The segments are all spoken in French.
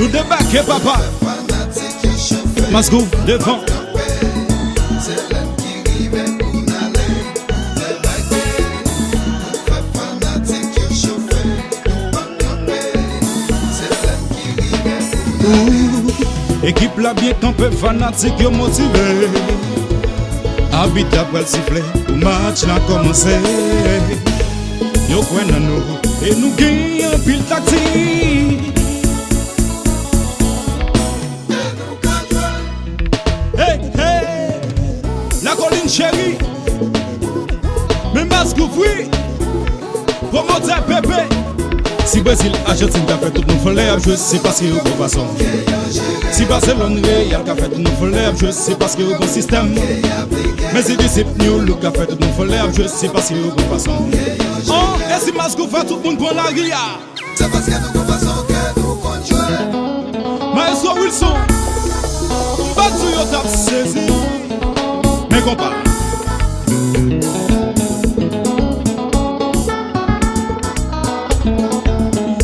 Nous débarquons, papa. Masgou devant. Équipe la bien campé, fanatique, yo motivé. Habitat pour le sifflet, pour match là commencé. Yo kwen nan nous, et nous gagnons pile tactique. Hey, hey, la colline chérie. Mais masque oui, promoteur Pépé. Si Brésil, Argentine, qu'a fait tout le monde folle, je sais pas si au bon façon. Si Barcelone, Real, qu'a fait tout le monde folle, je sais pas si au bon système. Mais si disciple, New Look, qu'a fait tout le monde folle, je sais pas si au bon façon. Oh, et si masque fait tout le monde prend la ria. C'est parce que nous façon que nous contrôlons. Maestro Wilson, pas de yo tap saisi. Mais qu'on parle.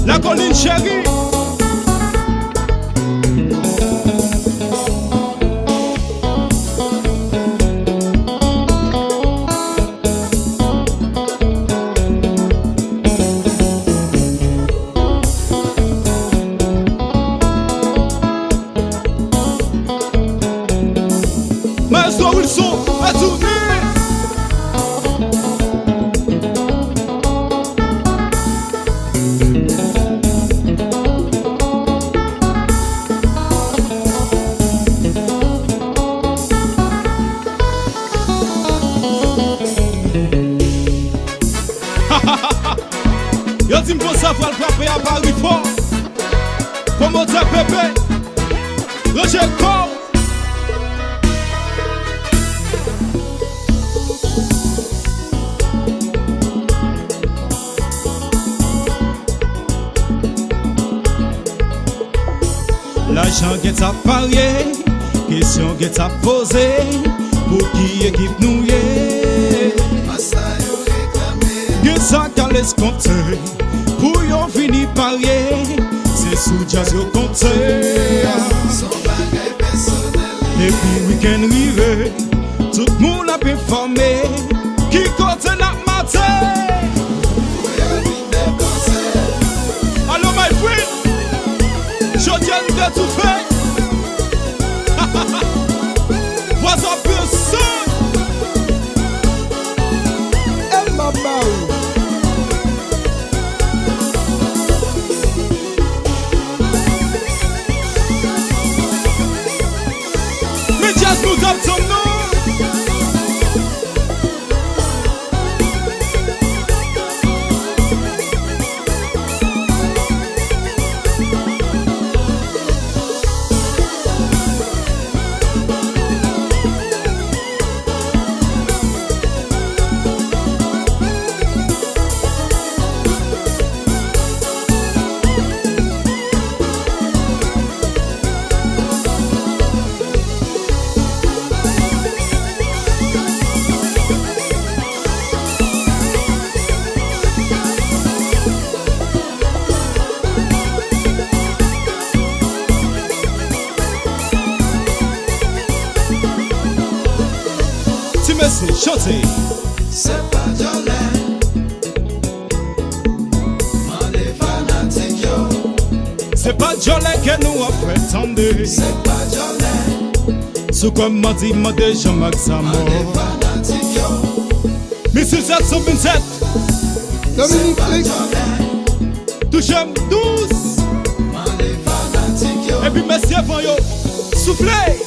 La colline chérie. Maestro Wilson, à tourner. Yo dis m'pon ça va le frapper à Paris fort. Promoteur Pépé, Roger Cole. L'argent qui t'a parié, question qui t'a posé, pour qui équipe nous yé. Qui ça qu'à l'escompter, pour yon fini parier, c'est sous jazz yon compter. Et puis week-end rivé, tout le monde a performé, qui compte n'a maté. Allô my friend, je tiens de tout fait. Voici un peu son. Elle m'a barré. Mais jazz nous donne son nom. Merci, chantez. C'est pas Jolé. Mandé fanatique yo. C'est pas Jolé que nous a prétendu. C'est pas Jolé. Sous comme m'a dit, m'a déjà Maxamo. Mandé fanatique yo. Monsieur 727. Dominique Flex. Touche 12. Mandé fanatique yo. Et puis merci avant yo. Soufflez.